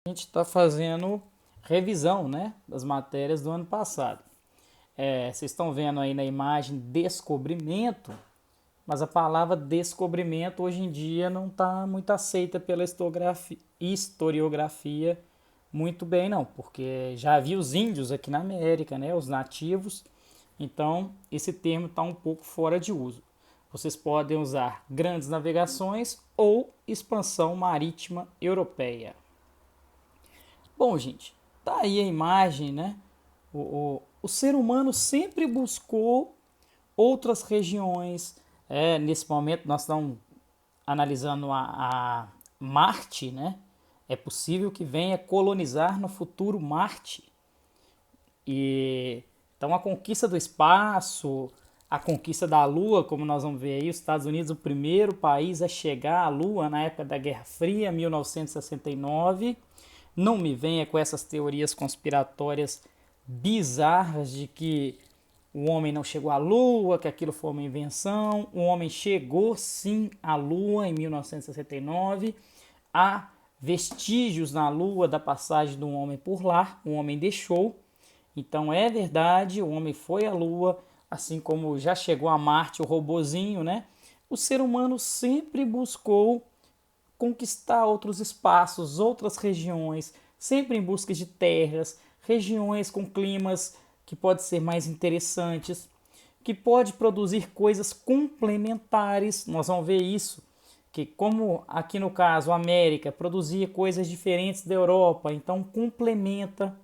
A gente está fazendo revisão, né, das matérias do ano passado. Vocês estão vendo aí na imagem descobrimento, mas a palavra descobrimento hoje em dia não está muito aceita pela historiografia muito bem, não, porque já havia os índios aqui na América, né, os nativos, então esse termo está um pouco fora de uso. Vocês podem usar grandes navegações ou expansão marítima europeia. Bom, gente, tá aí a imagem, né? O ser humano sempre buscou outras regiões. Nesse momento nós estamos analisando a Marte, né? É possível que venha colonizar no futuro Marte. E então a conquista do espaço, a conquista da Lua, como nós vamos ver aí, os Estados Unidos, o primeiro país a chegar à Lua na época da Guerra Fria, 1969. Não me venha com essas teorias conspiratórias bizarras de que o homem não chegou à Lua, que aquilo foi uma invenção. O homem chegou sim à Lua em 1969. Há vestígios na Lua da passagem do homem por lá. O homem deixou. Então é verdade, o homem foi à Lua, assim como já chegou a Marte, o robozinho, né? O ser humano sempre buscou conquistar outros espaços, outras regiões, sempre em busca de terras, regiões com climas que podem ser mais interessantes, que pode produzir coisas complementares. Nós vamos ver isso, que como aqui no caso a América produzia coisas diferentes da Europa, então complementa.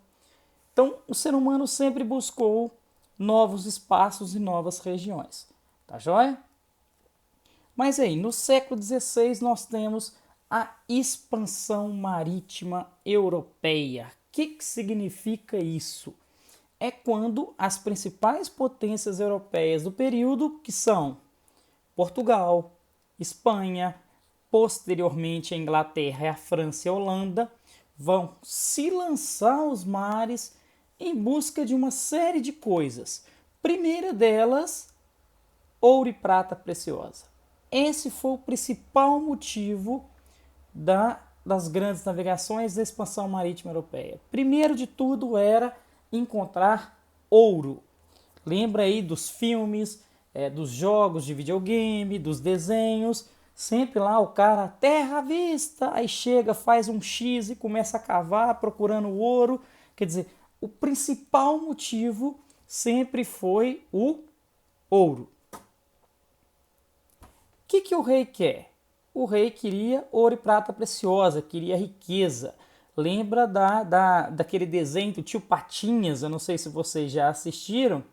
Então o ser humano sempre buscou novos espaços e novas regiões. Tá joia? Mas aí, no século XVI, nós temos a expansão marítima europeia. O que significa isso? É quando as principais potências europeias do período, que são Portugal, Espanha, posteriormente a Inglaterra, a França e a Holanda, vão se lançar aos mares em busca de uma série de coisas. Primeira delas, ouro e prata preciosa. Esse foi o principal motivo das grandes navegações da expansão marítima europeia. Primeiro de tudo era encontrar ouro. Lembra aí dos filmes, dos jogos de videogame, dos desenhos. Sempre lá o cara, terra à vista, aí chega, faz um X e começa a cavar procurando ouro. Quer dizer, o principal motivo sempre foi o ouro. O que o rei quer? O rei queria ouro e prata preciosa, queria riqueza. Lembra daquele desenho do Tio Patinhas? Eu não sei se vocês já assistiram.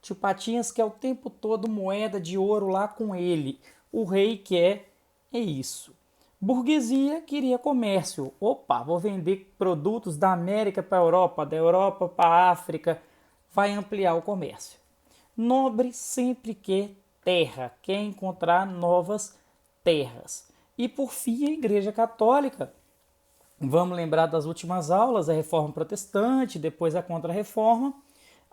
Tio Patinhas quer o tempo todo moeda de ouro lá com ele. O rei quer isso. Burguesia queria comércio. Opa, vou vender produtos da América para a Europa, da Europa para a África. Vai ampliar o comércio. Nobre sempre quer terra, quer encontrar novas terras. E por fim, a Igreja Católica. Vamos lembrar das últimas aulas, a Reforma Protestante, depois a Contra-Reforma.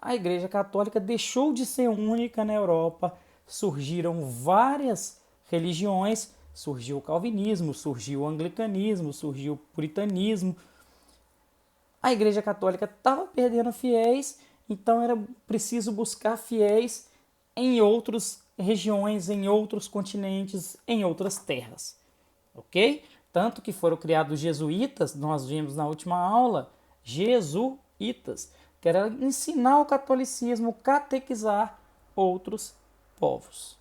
A Igreja Católica deixou de ser única na Europa, surgiram várias religiões, surgiu o calvinismo, surgiu o anglicanismo, surgiu o puritanismo. A Igreja Católica estava perdendo fiéis, então era preciso buscar fiéis em outras regiões, em outros continentes, em outras terras. Ok? Tanto que foram criados os jesuítas, nós vimos na última aula, jesuítas, que era ensinar o catolicismo, catequizar outros povos.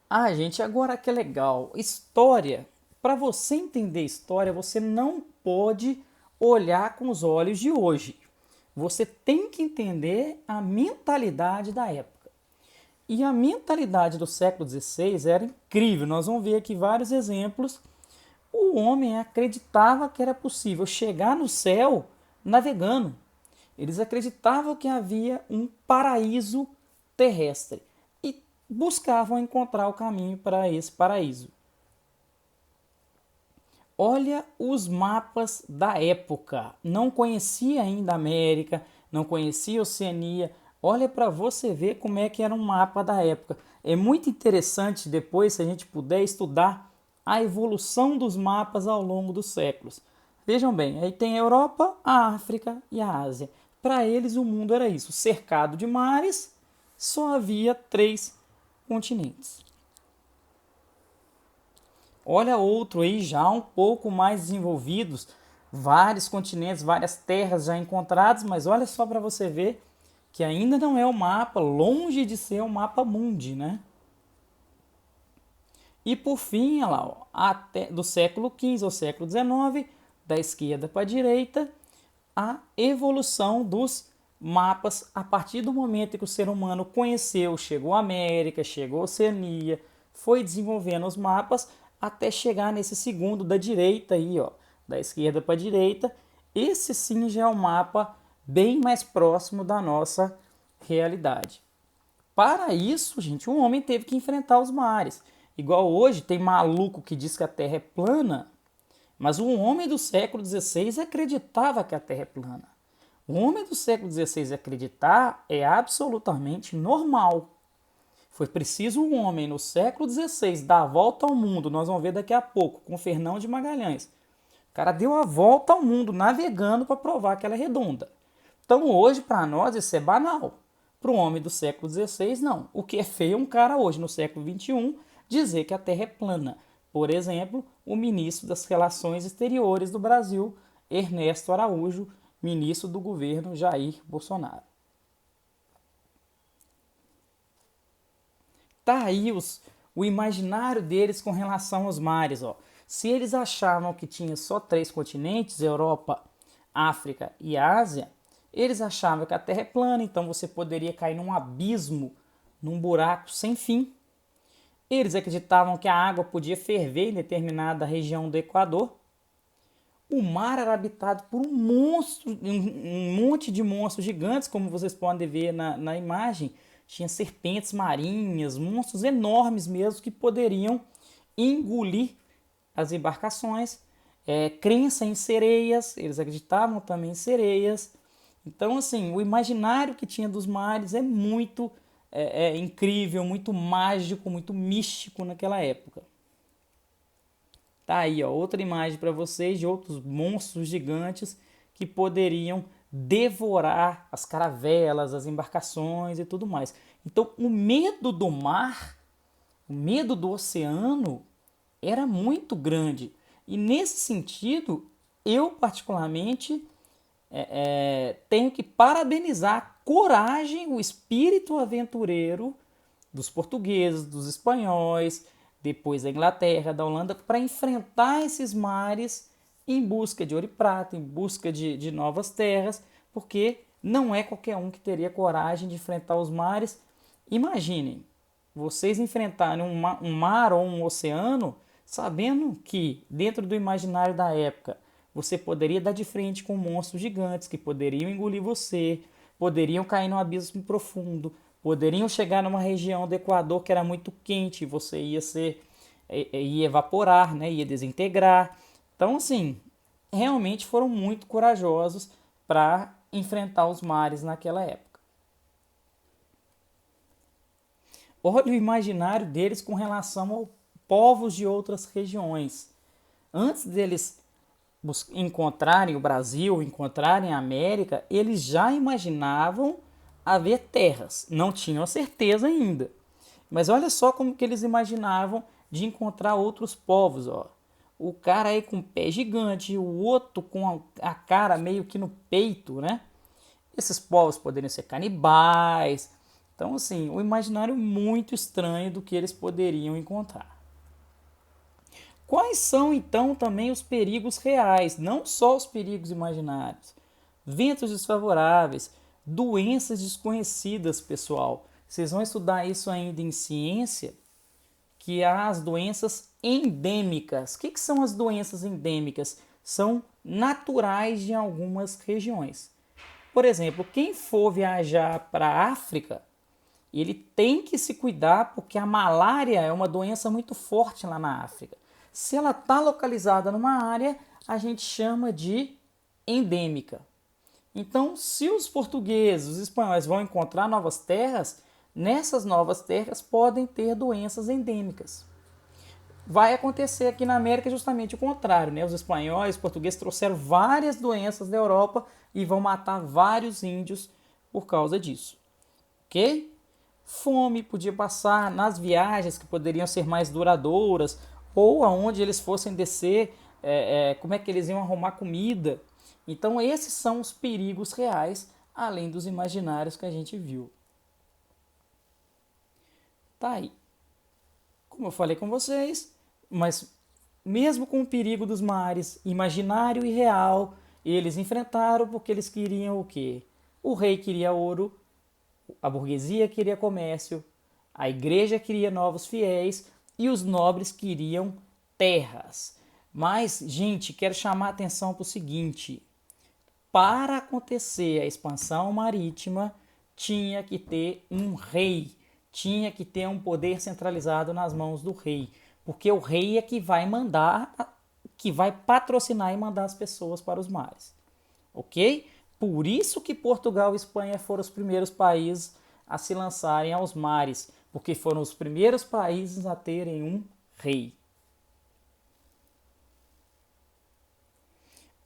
Ah, gente, agora que é legal, história. Para você entender história, você não pode olhar com os olhos de hoje. Você tem que entender a mentalidade da época. E a mentalidade do século XVI era incrível. Nós vamos ver aqui vários exemplos. O homem acreditava que era possível chegar no céu navegando. Eles acreditavam que havia um paraíso terrestre e buscavam encontrar o caminho para esse paraíso. Olha os mapas da época. Não conhecia ainda a América, não conhecia a Oceania. Olha para você ver como é que era um mapa da época. É muito interessante depois, se a gente puder estudar a evolução dos mapas ao longo dos séculos. Vejam bem, aí tem a Europa, a África e a Ásia. Para eles o mundo era isso, cercado de mares, só havia 3 continentes. Olha outro aí já um pouco mais desenvolvidos, vários continentes, várias terras já encontradas, mas olha só para você ver que ainda não é o mapa, longe de ser o mapa mundi, né? E por fim, olha lá, ó, até do século XV ao século XIX, da esquerda para a direita, a evolução dos mapas a partir do momento que o ser humano conheceu, chegou à América, chegou à Oceania, foi desenvolvendo os mapas até chegar nesse segundo da direita aí, ó, da esquerda para a direita. Esse sim já é um mapa bem mais próximo da nossa realidade. Para isso, gente, o homem teve que enfrentar os mares. Igual hoje tem maluco que diz que a Terra é plana, mas o homem do século XVI acreditava que a Terra é plana. O homem do século XVI acreditar é absolutamente normal. Foi preciso um homem no século XVI dar a volta ao mundo, nós vamos ver daqui a pouco, com Fernão de Magalhães. O cara deu a volta ao mundo navegando para provar que ela é redonda. Então hoje para nós isso é banal. Para o homem do século XVI, não. O que é feio é um cara hoje, no século XXI, dizer que a Terra é plana. Por exemplo, o ministro das Relações Exteriores do Brasil, Ernesto Araújo, ministro do governo Jair Bolsonaro. Tá aí o imaginário deles com relação aos mares. Ó. Se eles achavam que tinha só 3 continentes, Europa, África e Ásia, eles achavam que a Terra é plana, então você poderia cair num abismo, num buraco sem fim. Eles acreditavam que a água podia ferver em determinada região do Equador. O mar era habitado por um monte de monstros gigantes, como vocês podem ver na imagem. Tinha serpentes marinhas, monstros enormes mesmo que poderiam engolir as embarcações. Crença em sereias, eles acreditavam também em sereias. Então, assim, o imaginário que tinha dos mares é muito incrível, muito mágico, muito místico naquela época. Tá aí, ó, outra imagem para vocês de outros monstros gigantes que poderiam devorar as caravelas, as embarcações e tudo mais. Então, o medo do mar, o medo do oceano era muito grande. E nesse sentido, eu particularmente tenho que parabenizar a coragem, o espírito aventureiro dos portugueses, dos espanhóis, depois da Inglaterra, da Holanda, para enfrentar esses mares em busca de ouro e prata, em busca de novas terras, porque não é qualquer um que teria coragem de enfrentar os mares. Imaginem, vocês enfrentarem um mar ou um oceano, sabendo que, dentro do imaginário da época, você poderia dar de frente com monstros gigantes que poderiam engolir você, poderiam cair num abismo profundo, poderiam chegar numa região do Equador que era muito quente e você ia evaporar, né? Ia desintegrar. Então, assim, realmente foram muito corajosos para enfrentar os mares naquela época. Olha o imaginário deles com relação aos povos de outras regiões. Antes deles encontrarem o Brasil, encontrarem a América, eles já imaginavam haver terras. Não tinham certeza ainda. Mas olha só como que eles imaginavam de encontrar outros povos. Ó. O cara aí com o pé gigante, o outro com a cara meio que no peito, né? Esses povos poderiam ser canibais. Então, assim, um imaginário muito estranho do que eles poderiam encontrar. Quais são, então, também os perigos reais, não só os perigos imaginários? Ventos desfavoráveis, doenças desconhecidas, pessoal. Vocês vão estudar isso ainda em ciência, que há as doenças endêmicas. O que são as doenças endêmicas? São naturais de algumas regiões. Por exemplo, quem for viajar para a África, ele tem que se cuidar porque a malária é uma doença muito forte lá na África. Se ela está localizada numa área, a gente chama de endêmica. Então, se os portugueses, os espanhóis vão encontrar novas terras, nessas novas terras podem ter doenças endêmicas. Vai acontecer aqui na América justamente o contrário, né? Os espanhóis, os portugueses trouxeram várias doenças da Europa e vão matar vários índios por causa disso, ok? Fome podia passar nas viagens que poderiam ser mais duradouras ou aonde eles fossem descer, como é que eles iam arrumar comida. Então esses são os perigos reais, além dos imaginários que a gente viu. Tá aí. Como eu falei com vocês, mas mesmo com o perigo dos mares, imaginário e real, eles enfrentaram porque eles queriam o quê? O rei queria ouro, a burguesia queria comércio, a igreja queria novos fiéis e os nobres queriam terras. Mas, gente, quero chamar a atenção para o seguinte: para acontecer a expansão marítima, tinha que ter um rei, tinha que ter um poder centralizado nas mãos do rei, porque o rei é que vai mandar, que vai patrocinar e mandar as pessoas para os mares, ok? Por isso que Portugal e Espanha foram os primeiros países a se lançarem aos mares, porque foram os primeiros países a terem um rei.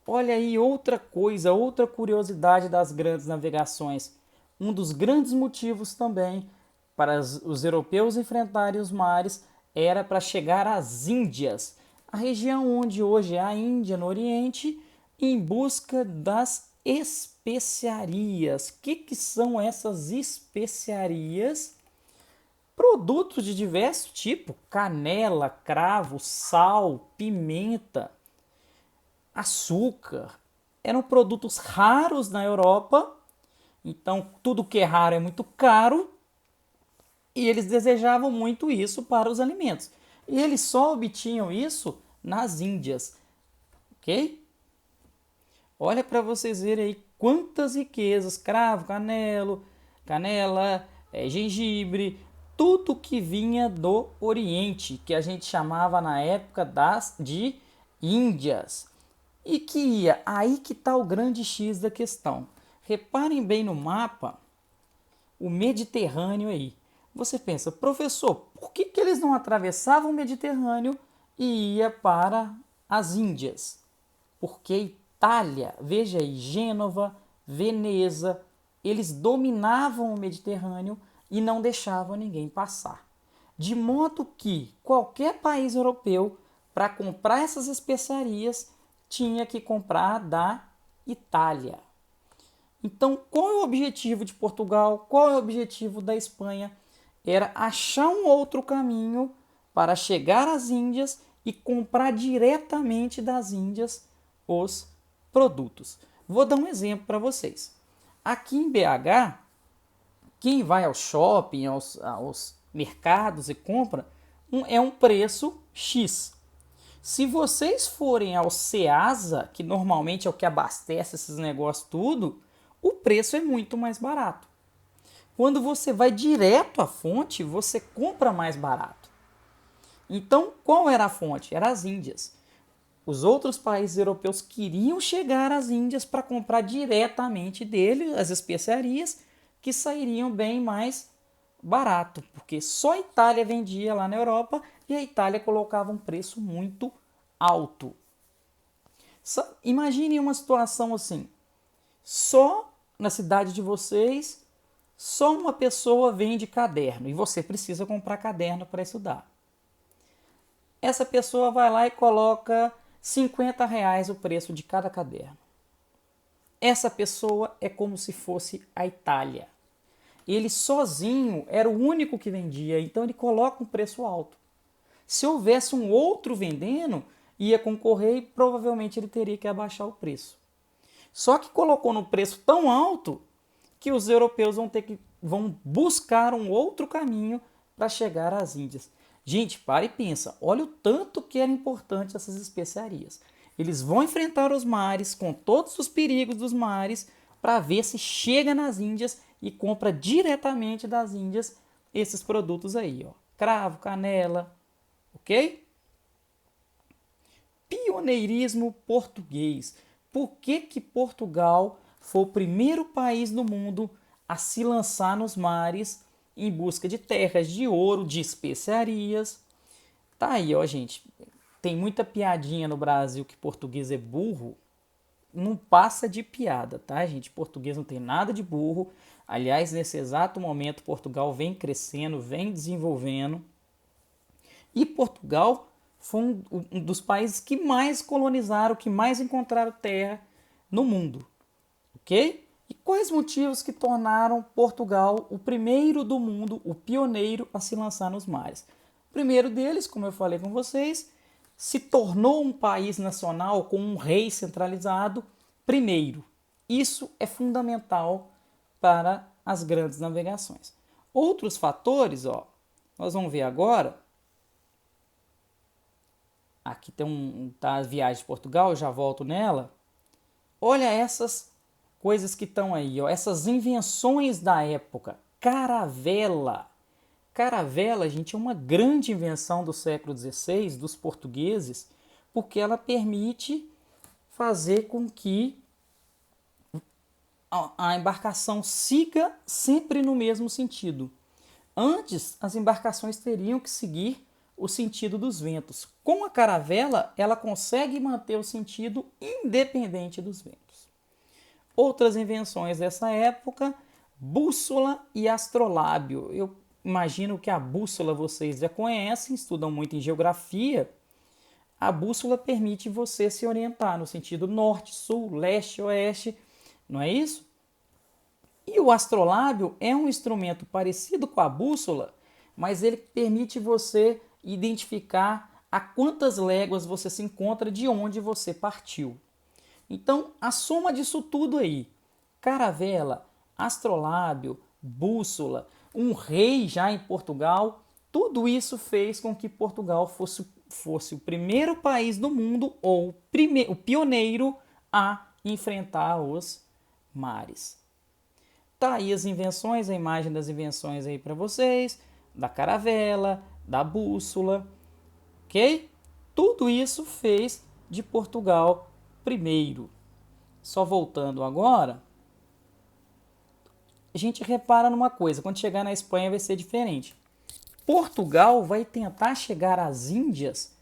Olha aí outra coisa, outra curiosidade das grandes navegações. Um dos grandes motivos também para os europeus enfrentarem os mares era para chegar às Índias, a região onde hoje é a Índia, no Oriente, em busca das especiarias. O que são essas especiarias? Produtos de diversos tipos: canela, cravo, sal, pimenta, açúcar. Eram produtos raros na Europa, então tudo que é raro é muito caro e eles desejavam muito isso para os alimentos. E eles só obtinham isso nas Índias, ok? Olha para vocês verem aí quantas riquezas: cravo, canela, gengibre, tudo que vinha do Oriente, que a gente chamava na época de Índias. E que ia, aí que está o grande X da questão. Reparem bem no mapa, o Mediterrâneo aí. Você pensa, professor, por que eles não atravessavam o Mediterrâneo e ia para as Índias? Porque Itália, veja aí, Gênova, Veneza, eles dominavam o Mediterrâneo e não deixavam ninguém passar. De modo que qualquer país europeu, para comprar essas especiarias, tinha que comprar da Itália. Então, qual é o objetivo de Portugal? Qual é o objetivo da Espanha? Era achar um outro caminho para chegar às Índias e comprar diretamente das Índias os produtos. Vou dar um exemplo para vocês. Aqui em BH, quem vai ao shopping, aos mercados e compra, é um preço X. Se vocês forem ao Ceasa, que normalmente é o que abastece esses negócios tudo, o preço é muito mais barato. Quando você vai direto à fonte, você compra mais barato. Então, qual era a fonte? Era as Índias. Os outros países europeus queriam chegar às Índias para comprar diretamente dele as especiarias, que sairiam bem mais barato, porque só a Itália vendia lá na Europa e a Itália colocava um preço muito alto. Imagine uma situação assim: só na cidade de vocês, só uma pessoa vende caderno e você precisa comprar caderno para estudar. Essa pessoa vai lá e coloca R$ 50 o preço de cada caderno. Essa pessoa é como se fosse a Itália. Ele sozinho era o único que vendia, então ele coloca um preço alto. Se houvesse um outro vendendo, ia concorrer e provavelmente ele teria que abaixar o preço. Só que colocou no preço tão alto que os europeus vão buscar um outro caminho para chegar às Índias. Gente, para e pensa, olha o tanto que era importante essas especiarias. Eles vão enfrentar os mares com todos os perigos dos mares para ver se chega nas Índias e compra diretamente das Índias esses produtos aí, ó. Cravo, canela, ok? Pioneirismo português. Por que Portugal foi o primeiro país do mundo a se lançar nos mares em busca de terras de ouro, de especiarias? Tá aí, ó, gente. Tem muita piadinha no Brasil que português é burro. Não passa de piada, tá, gente? Português não tem nada de burro. Aliás, nesse exato momento, Portugal vem crescendo, vem desenvolvendo. E Portugal foi um dos países que mais colonizaram, que mais encontraram terra no mundo, ok? E quais motivos que tornaram Portugal o primeiro do mundo, o pioneiro a se lançar nos mares? O primeiro deles, como eu falei com vocês, se tornou um país nacional com um rei centralizado primeiro. Isso é fundamental para as grandes navegações. Outros fatores, ó, nós vamos ver agora. Aqui tem tá a viagem de Portugal, eu já volto nela. Olha essas coisas que estão aí, ó, essas invenções da época. Caravela. Caravela, gente, é uma grande invenção do século XVI, dos portugueses, porque ela permite fazer com que a embarcação siga sempre no mesmo sentido. Antes, as embarcações teriam que seguir o sentido dos ventos. Com a caravela, ela consegue manter o sentido independente dos ventos. Outras invenções dessa época, bússola e astrolábio. Eu imagino que a bússola vocês já conhecem, estudam muito em geografia. A bússola permite você se orientar no sentido norte, sul, leste, oeste, não é isso? E o astrolábio é um instrumento parecido com a bússola, mas ele permite você identificar a quantas léguas você se encontra de onde você partiu. Então, a soma disso tudo aí, caravela, astrolábio, bússola, um rei já em Portugal, tudo isso fez com que Portugal fosse o primeiro país do mundo, ou o pioneiro a enfrentar os mares. Tá aí as invenções, a imagem das invenções aí para vocês, da caravela, da bússola, ok? Tudo isso fez de Portugal primeiro. Só voltando agora, a gente repara numa coisa, quando chegar na Espanha vai ser diferente. Portugal vai tentar chegar às Índias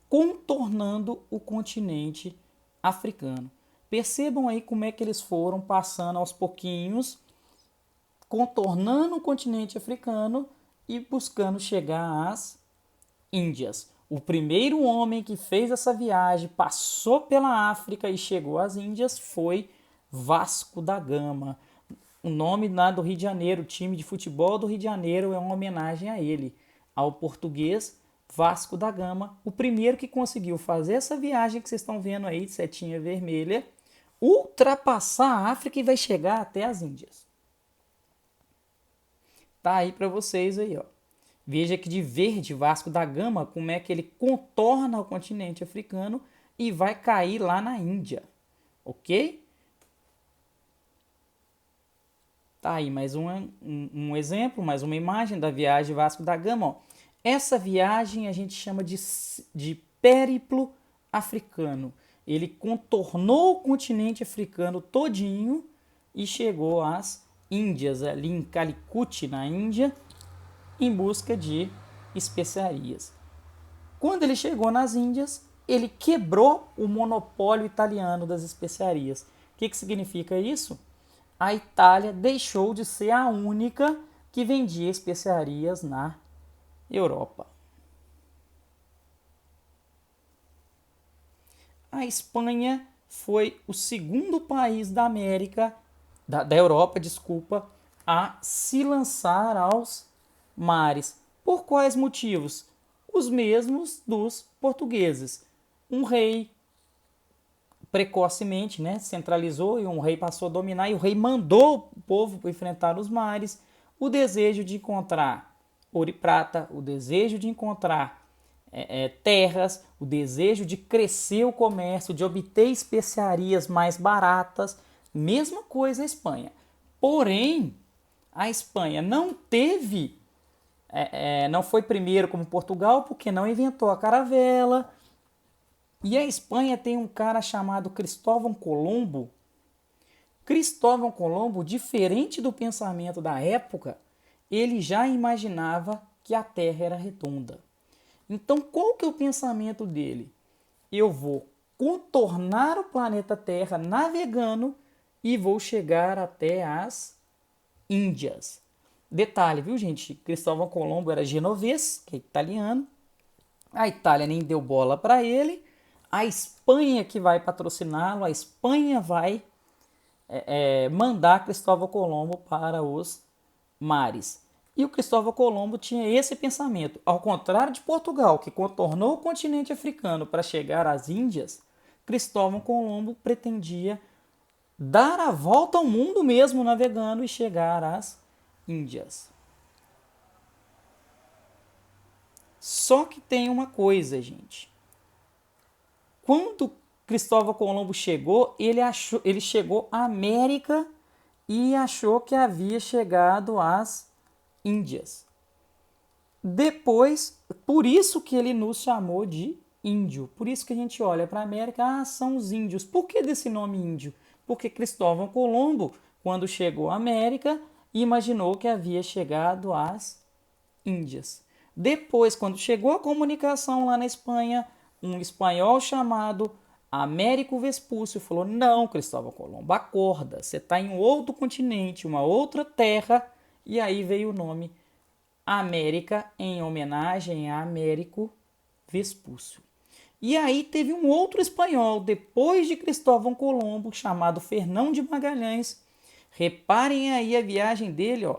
contornando o continente africano. Percebam aí como é que eles foram passando aos pouquinhos, contornando o continente africano e buscando chegar às Índias. O primeiro homem que fez essa viagem, passou pela África e chegou às Índias foi Vasco da Gama. O nome lá do Rio de Janeiro, o time de futebol do Rio de Janeiro é uma homenagem a ele, ao português Vasco da Gama, o primeiro que conseguiu fazer essa viagem que vocês estão vendo aí, de setinha vermelha, ultrapassar a África e vai chegar até as Índias. Tá aí para vocês aí, ó. Veja que de verde, Vasco da Gama, como é que ele contorna o continente africano e vai cair lá na Índia, ok? Tá aí mais um exemplo, mais uma imagem da viagem Vasco da Gama. Ó. Essa viagem a gente chama de périplo africano. Ele contornou o continente africano todinho e chegou às Índias, ali em Calicut, na Índia, em busca de especiarias. Quando ele chegou nas Índias, ele quebrou o monopólio italiano das especiarias. O que significa isso? A Itália deixou de ser a única que vendia especiarias na Europa. A Espanha foi o segundo país da América, da Europa, desculpa, a se lançar aos mares. Por quais motivos? Os mesmos dos portugueses. Um rei precocemente, né, centralizou e um rei passou a dominar e o rei mandou o povo enfrentar os mares. O desejo de encontrar ouro e prata, o desejo de encontrar terras, o desejo de crescer o comércio, de obter especiarias mais baratas, mesma coisa a Espanha. Porém, a Espanha não teve, não foi primeiro como Portugal, porque não inventou a caravela. E a Espanha tem um cara chamado Cristóvão Colombo. Cristóvão Colombo, diferente do pensamento da época, ele já imaginava que a Terra era redonda. Então, qual que é o pensamento dele? Eu vou contornar o planeta Terra navegando e vou chegar até as Índias. Detalhe, viu, gente? Cristóvão Colombo era genovês, que é italiano. A Itália nem deu bola para ele. A Espanha que vai patrociná-lo, a Espanha vai mandar Cristóvão Colombo para os mares. E o Cristóvão Colombo tinha esse pensamento. Ao contrário de Portugal, que contornou o continente africano para chegar às Índias, Cristóvão Colombo pretendia dar a volta ao mundo mesmo navegando e chegar às Índias. Só que tem uma coisa, gente. Quando Cristóvão Colombo chegou, ele chegou à América e achou que havia chegado às Índias. Depois, por isso que ele nos chamou de índio. Por isso que a gente olha para a América, são os índios. Por que desse nome índio? Porque Cristóvão Colombo, quando chegou à América, imaginou que havia chegado às Índias. Depois, quando chegou a comunicação lá na Espanha, um espanhol chamado Américo Vespúcio falou: não, Cristóvão Colombo, acorda, você está em outro continente, uma outra terra. E aí veio o nome América em homenagem a Américo Vespúcio. E aí teve um outro espanhol, depois de Cristóvão Colombo, chamado Fernão de Magalhães. Reparem aí a viagem dele, ó.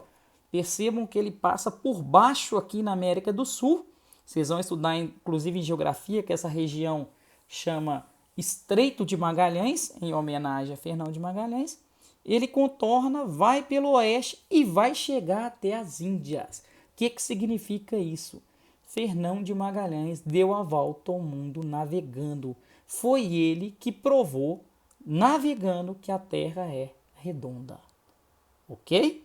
Percebam que ele passa por baixo aqui na América do Sul. Vocês vão estudar, inclusive, em geografia, que essa região chama Estreito de Magalhães, em homenagem a Fernão de Magalhães. Ele contorna, vai pelo oeste e vai chegar até as Índias. O que significa isso? Fernão de Magalhães deu a volta ao mundo navegando. Foi ele que provou, navegando, que a Terra é redonda. Ok?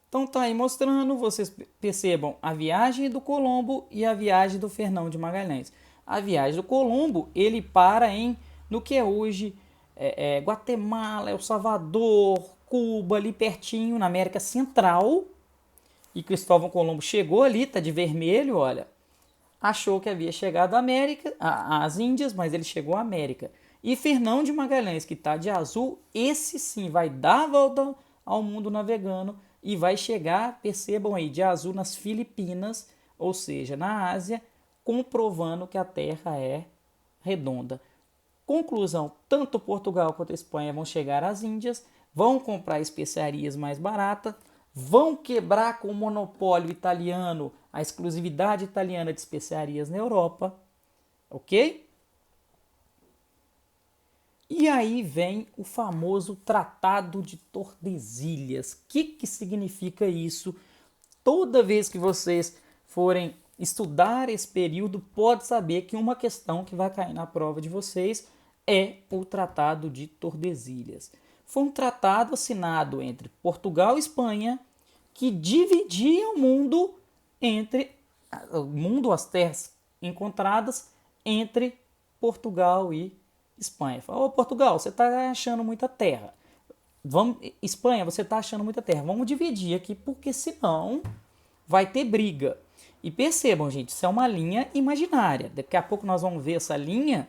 Então tá aí mostrando, vocês percebam a viagem do Colombo e a viagem do Fernão de Magalhães. A viagem do Colombo, ele para no que é hoje Guatemala, El Salvador, Cuba, ali pertinho, na América Central. E Cristóvão Colombo chegou ali, tá de vermelho, olha. Achou que havia chegado à América, às Índias, mas ele chegou à América. E Fernão de Magalhães, que tá de azul, esse sim vai dar a volta ao mundo navegando e vai chegar, percebam aí, de azul nas Filipinas, ou seja, na Ásia, comprovando que a Terra é redonda. Conclusão, tanto Portugal quanto a Espanha vão chegar às Índias, vão comprar especiarias mais baratas, vão quebrar com o monopólio italiano, a exclusividade italiana de especiarias na Europa, ok? E aí vem o famoso Tratado de Tordesilhas. O que significa isso? Toda vez que vocês forem estudar esse período, pode saber que uma questão que vai cair na prova de vocês é o Tratado de Tordesilhas. Foi um tratado assinado entre Portugal e Espanha que dividia o mundo as terras encontradas entre Portugal e Espanha. Falou: Portugal, você está achando muita terra. Espanha, você está achando muita terra. Vamos dividir aqui, porque senão vai ter briga. E percebam, gente, isso é uma linha imaginária. Daqui a pouco nós vamos ver essa linha.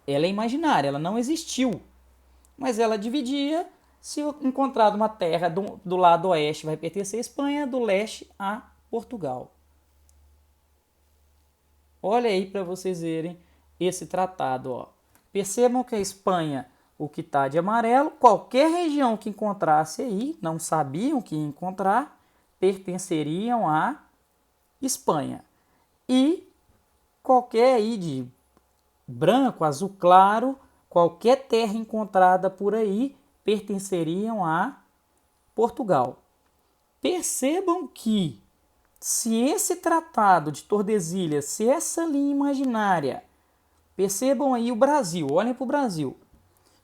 Ela é imaginária, ela não existiu. Mas ela dividia. Se encontrar uma terra do lado oeste, vai pertencer à Espanha, do leste a Portugal. Olha aí para vocês verem esse tratado, ó. Percebam que a Espanha, o que está de amarelo, qualquer região que encontrasse aí, não sabiam que ia encontrar, pertenceriam à Espanha. E qualquer aí de branco, azul claro, qualquer terra encontrada por aí, pertenceriam a Portugal. Percebam que se esse tratado de Tordesilhas, se essa linha imaginária, percebam aí o Brasil, olhem para o Brasil.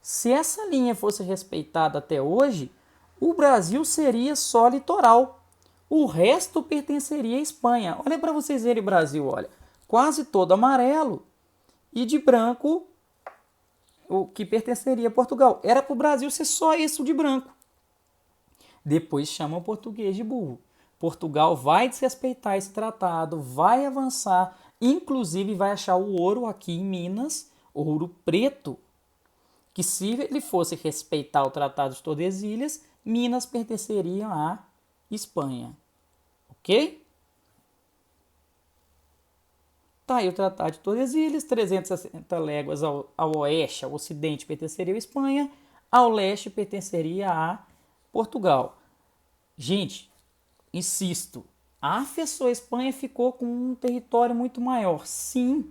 Se essa linha fosse respeitada até hoje, o Brasil seria só litoral. O resto pertenceria à Espanha. Olhem para vocês verem o Brasil, olha. Quase todo amarelo e de branco o que pertenceria a Portugal. Era para o Brasil ser só isso de branco. Depois chamam o português de burro. Portugal vai desrespeitar esse tratado, vai avançar, inclusive vai achar o ouro aqui em Minas, ouro preto, que se ele fosse respeitar o Tratado de Tordesilhas, Minas pertenceriam à Espanha. Ok? Tá aí o Tratado de Tordesilhas, 360 léguas ao oeste, ao ocidente pertenceria à Espanha, ao leste pertenceria a Portugal. Gente, insisto, a Espanha ficou com um território muito maior, sim,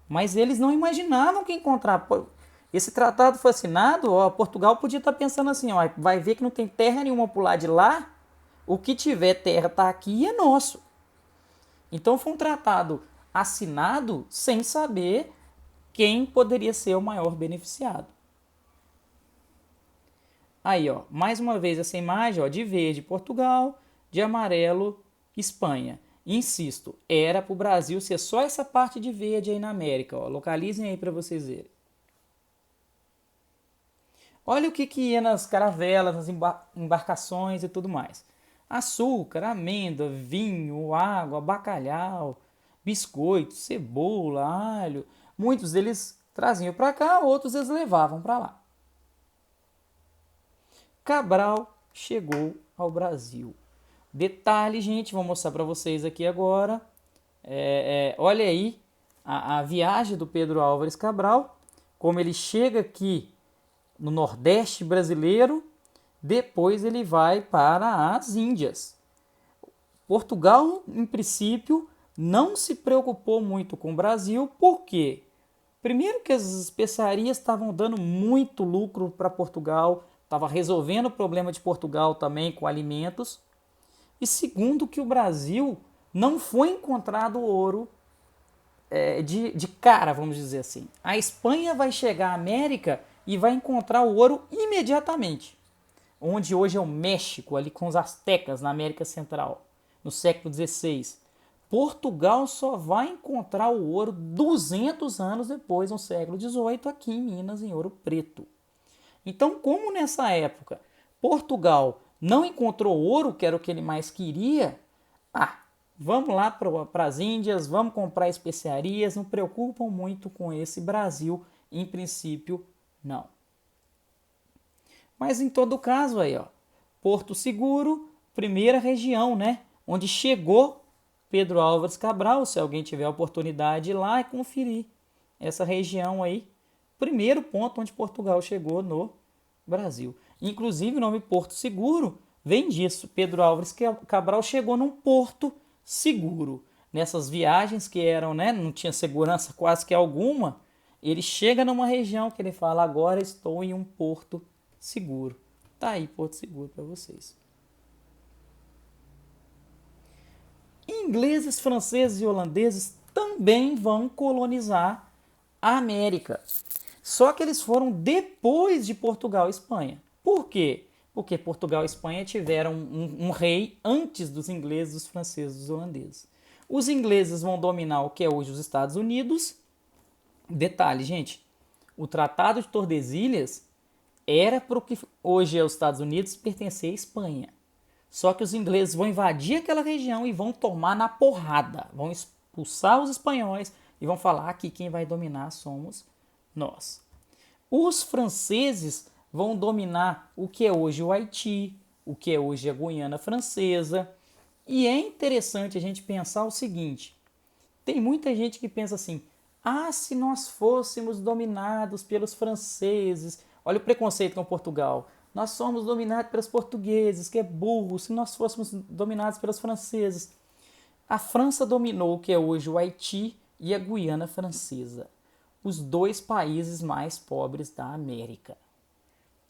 mas eles não imaginavam que encontrar. Esse tratado foi assinado, ó, Portugal podia estar pensando assim, ó, vai ver que não tem terra nenhuma por lá de lá, o que tiver terra está aqui e é nosso. Então foi um tratado assinado sem saber quem poderia ser o maior beneficiado. Aí, ó, mais uma vez essa imagem, ó, de verde Portugal, de amarelo Espanha. Insisto, era para o Brasil ser só essa parte de verde aí na América, ó. Localizem aí para vocês verem. Olha o que ia nas caravelas, nas embarcações e tudo mais. Açúcar, amêndoa, vinho, água, bacalhau, biscoito, cebola, alho. Muitos deles traziam para cá, outros eles levavam para lá. Cabral chegou ao Brasil. Detalhe, gente, vou mostrar para vocês aqui agora. Olha aí a viagem do Pedro Álvares Cabral, como ele chega aqui no Nordeste brasileiro, depois ele vai para as Índias. Portugal, em princípio, não se preocupou muito com o Brasil, por quê? Primeiro que as especiarias estavam dando muito lucro para Portugal, estava resolvendo o problema de Portugal também com alimentos. E segundo que o Brasil não foi encontrado ouro de cara, vamos dizer assim. A Espanha vai chegar à América e vai encontrar o ouro imediatamente. Onde hoje é o México, ali com os astecas na América Central, no século XVI. Portugal só vai encontrar o ouro 200 anos depois, no século XVIII, aqui em Minas, em Ouro Preto. Então, como nessa época Portugal não encontrou ouro, que era o que ele mais queria, vamos lá para as Índias, vamos comprar especiarias, não preocupam muito com esse Brasil, em princípio, não. Mas em todo caso aí, ó, Porto Seguro, primeira região, né, onde chegou Pedro Álvares Cabral, se alguém tiver a oportunidade de ir lá e conferir essa região aí, primeiro ponto onde Portugal chegou no Brasil. Inclusive o nome Porto Seguro vem disso. Pedro Álvares Cabral chegou num porto seguro. Nessas viagens que eram, né, não tinha segurança quase que alguma, ele chega numa região que ele fala, agora estou em um porto seguro. Tá aí, Porto Seguro para vocês. Ingleses, franceses e holandeses também vão colonizar a América. Só que eles foram depois de Portugal e Espanha. Por quê? Porque Portugal e Espanha tiveram um rei antes dos ingleses, dos franceses e dos holandeses. Os ingleses vão dominar o que é hoje os Estados Unidos. Detalhe, gente, o Tratado de Tordesilhas era para o que hoje é os Estados Unidos pertencer à Espanha. Só que os ingleses vão invadir aquela região e vão tomar na porrada. Vão expulsar os espanhóis e vão falar que quem vai dominar somos nós. Os franceses vão dominar o que é hoje o Haiti, o que é hoje a Guiana Francesa. E é interessante a gente pensar o seguinte, tem muita gente que pensa assim, se nós fôssemos dominados pelos franceses, olha o preconceito com Portugal, nós somos dominados pelos portugueses, que é burro, se nós fôssemos dominados pelos franceses. A França dominou o que é hoje o Haiti e a Guiana Francesa, os dois países mais pobres da América.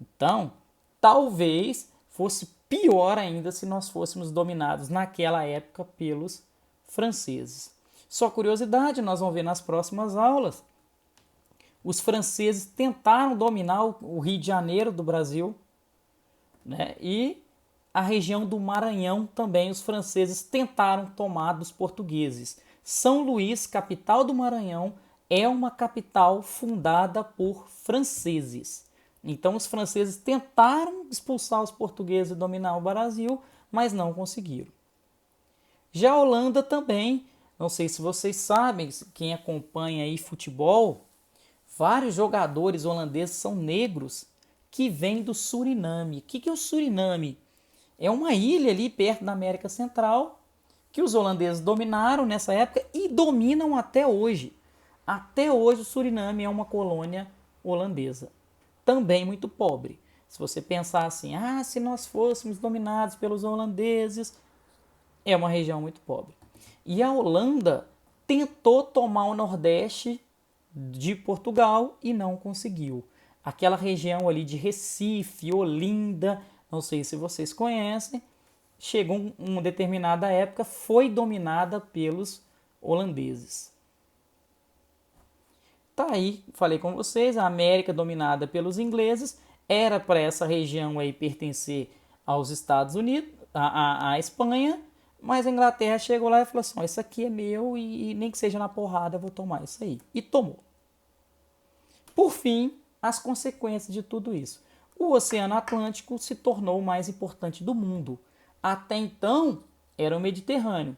Então, talvez fosse pior ainda se nós fôssemos dominados naquela época pelos franceses. Só curiosidade, nós vamos ver nas próximas aulas, os franceses tentaram dominar o Rio de Janeiro do Brasil, né? E a região do Maranhão também os franceses tentaram tomar dos portugueses. São Luís, capital do Maranhão, é uma capital fundada por franceses. Então os franceses tentaram expulsar os portugueses e dominar o Brasil, mas não conseguiram. Já a Holanda também, não sei se vocês sabem, quem acompanha aí futebol, vários jogadores holandeses são negros que vêm do Suriname. O que é o Suriname? É uma ilha ali perto da América Central que os holandeses dominaram nessa época e dominam até hoje. Até hoje o Suriname é uma colônia holandesa. Também muito pobre. Se você pensar assim, se nós fôssemos dominados pelos holandeses, é uma região muito pobre. E a Holanda tentou tomar o Nordeste de Portugal e não conseguiu. Aquela região ali de Recife, Olinda, não sei se vocês conhecem, chegou uma determinada época, foi dominada pelos holandeses. Tá aí, falei com vocês, a América dominada pelos ingleses, era para essa região aí pertencer aos Estados Unidos, à Espanha, mas a Inglaterra chegou lá e falou assim, isso aqui é meu e nem que seja na porrada eu vou tomar isso aí. E tomou. Por fim, as consequências de tudo isso. O Oceano Atlântico se tornou o mais importante do mundo. Até então, era o Mediterrâneo.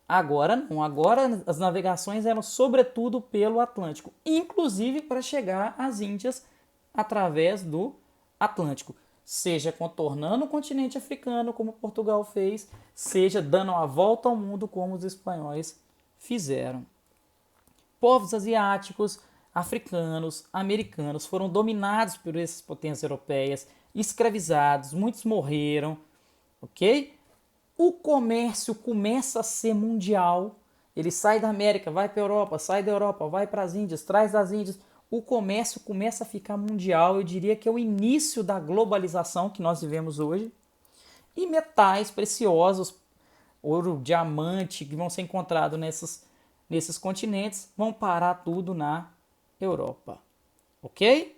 Agora não, agora as navegações eram sobretudo pelo Atlântico, inclusive para chegar às Índias através do Atlântico, seja contornando o continente africano, como Portugal fez, seja dando a volta ao mundo, como os espanhóis fizeram. Povos asiáticos, africanos, americanos foram dominados por essas potências europeias, escravizados, muitos morreram, ok? O comércio começa a ser mundial, ele sai da América, vai para a Europa, sai da Europa, vai para as Índias, traz das Índias. O comércio começa a ficar mundial, eu diria que é o início da globalização que nós vivemos hoje. E metais preciosos, ouro, diamante, que vão ser encontrados nesses continentes, vão parar tudo na Europa. Ok?